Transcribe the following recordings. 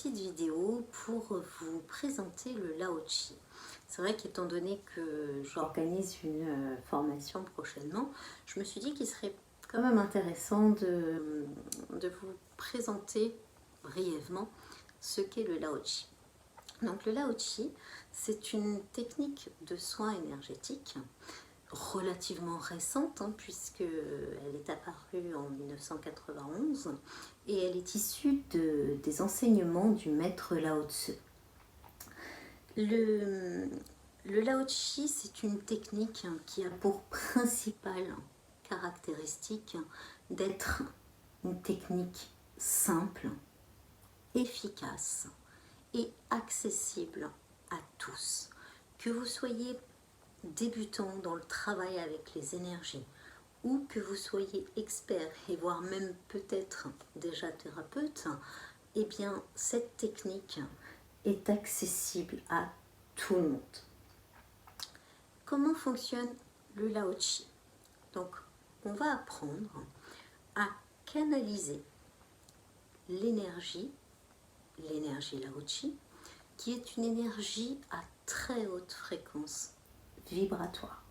petite vidéo pour vous présenter le Lao Chi. C'est vrai qu'étant donné que j'organise une formation prochainement, je me suis dit qu'il serait quand même intéressant de vous présenter brièvement ce qu'est le Lao Chi. Donc le Lao Chi, c'est une technique de soins énergétiques relativement récente, puisqu'elle est apparue en 1991 et elle est issue des enseignements du maître Lao Tzu. Le Lao Chi, c'est une technique qui a pour principale caractéristique d'être une technique simple, efficace et accessible à tous. Que vous soyez débutant dans le travail avec les énergies ou que vous soyez expert et voire même peut-être déjà thérapeute, eh bien cette technique est accessible à tout le monde. Comment fonctionne le Lao Chi? Donc on va apprendre à canaliser l'énergie Lao Chi, qui est une énergie à très haute fréquence vibratoire.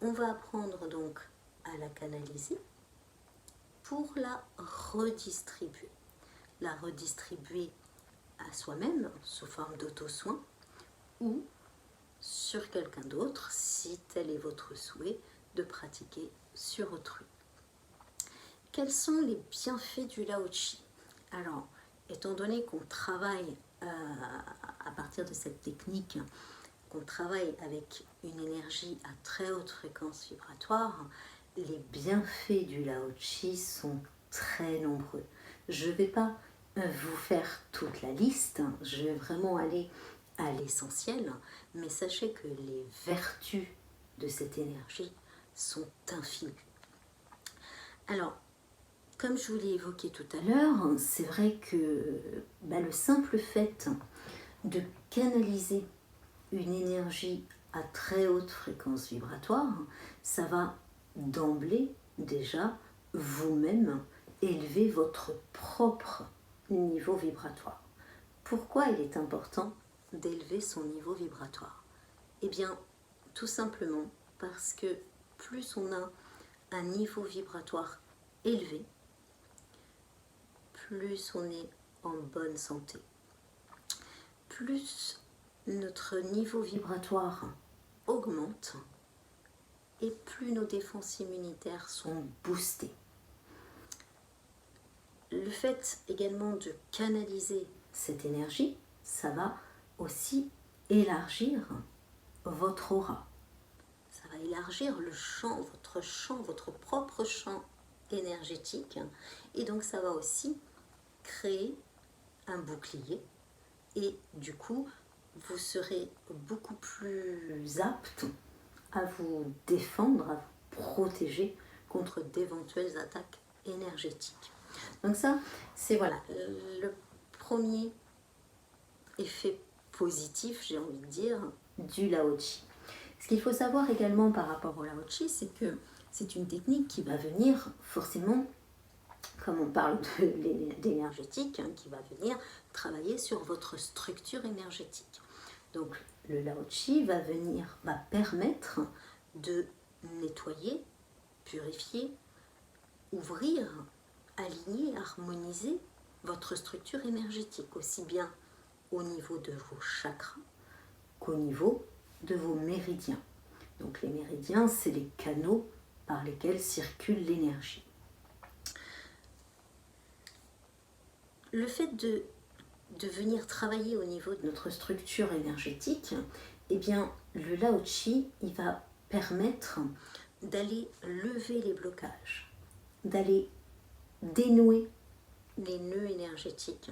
On va apprendre donc à la canaliser pour la redistribuer. La redistribuer à soi-même sous forme d'auto-soin ou sur quelqu'un d'autre si tel est votre souhait de pratiquer sur autrui. Quels sont les bienfaits du Lao Chi? Alors, étant donné qu'on travaille à partir de cette technique, qu'on travaille avec une énergie à très haute fréquence vibratoire, les bienfaits du Lao Chi sont très nombreux. Je ne vais pas vous faire toute la liste, je vais vraiment aller à l'essentiel, mais sachez que les vertus de cette énergie sont infinies. Alors, comme je vous l'ai évoqué tout à l'heure, c'est vrai que le simple fait de canaliser une énergie à très haute fréquence vibratoire, ça va d'emblée déjà vous-même élever votre propre niveau vibratoire. Pourquoi il est important d'élever son niveau vibratoire? Eh bien, tout simplement parce que plus on a un niveau vibratoire élevé, plus on est en bonne santé. Plus notre niveau vibratoire augmente et plus nos défenses immunitaires sont boostées. Le fait également de canaliser cette énergie, ça va aussi élargir votre aura. Ça va élargir le champ, votre propre champ énergétique. Et donc ça va aussi créer un bouclier. Et du coup, vous serez beaucoup plus apte à vous défendre, à vous protéger contre d'éventuelles attaques énergétiques. Donc ça, c'est voilà le premier effet positif, j'ai envie de dire, du Lao Chi. Ce qu'il faut savoir également par rapport au Lao Chi, c'est que c'est une technique qui va venir forcément, comme on parle d'énergétique, qui va venir travailler sur votre structure énergétique. Donc le Lao Chi va permettre de nettoyer, purifier, ouvrir, aligner, harmoniser votre structure énergétique, aussi bien au niveau de vos chakras qu'au niveau de vos méridiens. Donc les méridiens, c'est les canaux par lesquels circule l'énergie. Le fait de venir travailler au niveau de notre structure énergétique, eh bien, le Lao Chi, il va permettre d'aller lever les blocages, d'aller dénouer les nœuds énergétiques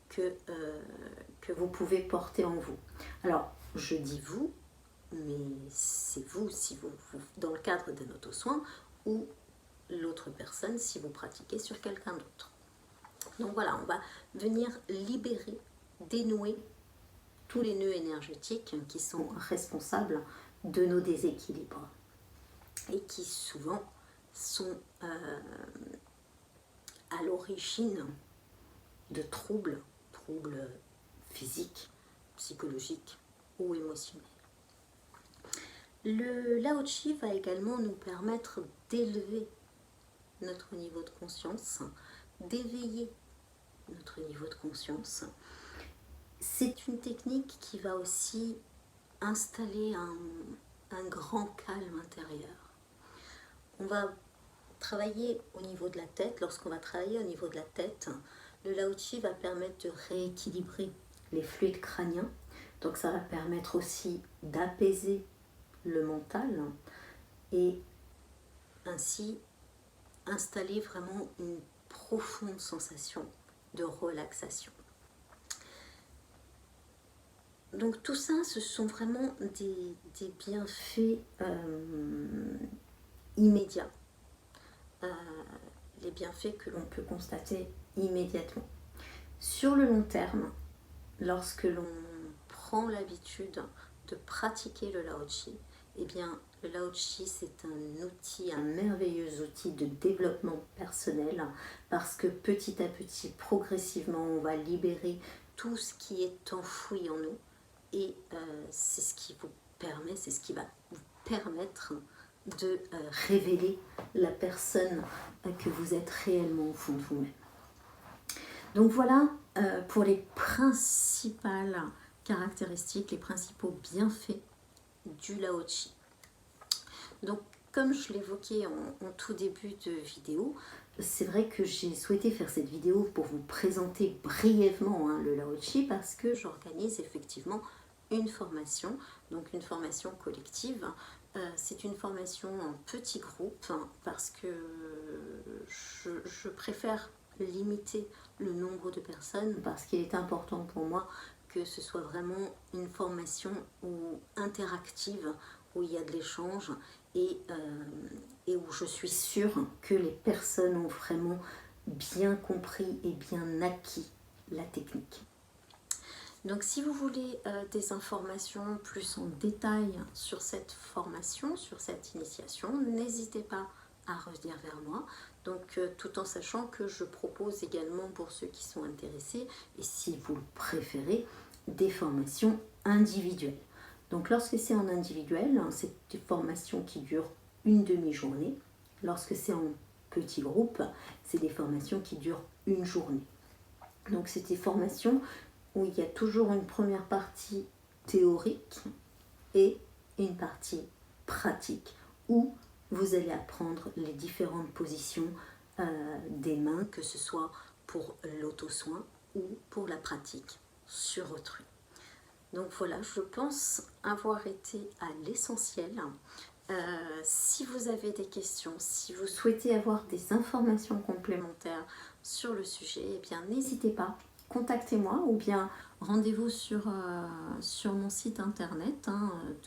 que vous pouvez porter en vous. Alors, je dis vous, mais c'est vous si vous dans le cadre d'un auto-soin ou l'autre personne si vous pratiquez sur quelqu'un d'autre. Donc voilà, on va venir libérer, dénouer tous les nœuds énergétiques qui sont responsables de nos déséquilibres et qui souvent sont à l'origine de troubles physiques, psychologiques ou émotionnels. Le Lao Chi va également nous permettre d'élever notre niveau de conscience, d'éveiller notre niveau de conscience. C'est une technique qui va aussi installer un grand calme intérieur. On va travailler au niveau de la tête. Lorsqu'on va travailler au niveau de la tête, le Lao Chi va permettre de rééquilibrer les fluides crâniens. Donc ça va permettre aussi d'apaiser le mental et ainsi installer vraiment une profonde sensation de relaxation. Donc tout ça, ce sont vraiment des bienfaits immédiats, les bienfaits que l'on peut constater immédiatement. Sur le long terme, lorsque l'on prend l'habitude de pratiquer le Lao Chi, eh bien, le Lao Chi, c'est un outil, un merveilleux outil de développement personnel parce que petit à petit, progressivement, on va libérer tout ce qui est enfoui en nous et c'est ce qui vous permet, c'est ce qui va vous permettre de révéler la personne que vous êtes réellement au fond de vous-même. Donc voilà pour les principales caractéristiques, les principaux bienfaits du Lao Chi. Donc, comme je l'évoquais en tout début de vidéo, c'est vrai que j'ai souhaité faire cette vidéo pour vous présenter brièvement le Lao Chi parce que j'organise effectivement une formation, donc une formation collective. C'est une formation en petits groupes parce que je préfère limiter le nombre de personnes parce qu'il est important pour moi que ce soit vraiment une formation interactive où il y a de l'échange et où je suis sûre que les personnes ont vraiment bien compris et bien acquis la technique. Donc si vous voulez des informations plus en détail sur cette formation, sur cette initiation, n'hésitez pas à revenir vers moi. Donc tout en sachant que je propose également pour ceux qui sont intéressés, et si vous le préférez, des formations individuelles. Donc lorsque c'est en individuel, c'est des formations qui durent une demi-journée. Lorsque c'est en petit groupe, c'est des formations qui durent une journée. Donc c'est des formations où il y a toujours une première partie théorique et une partie pratique où vous allez apprendre les différentes positions des mains, que ce soit pour l'auto-soin ou pour la pratique sur autrui. Donc voilà, je pense avoir été à l'essentiel. Si vous avez des questions, si vous souhaitez avoir des informations complémentaires sur le sujet, eh bien n'hésitez pas, contactez-moi ou bien rendez-vous sur mon site internet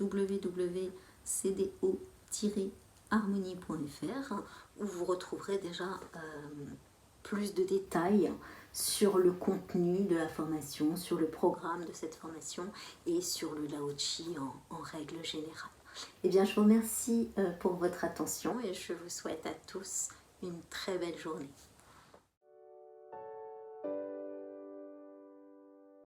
www.cdo-harmonie.fr où vous retrouverez déjà plus de détails sur le contenu de la formation, sur le programme de cette formation et sur le Lao Chi en règle générale. Eh bien, je vous remercie pour votre attention et je vous souhaite à tous une très belle journée.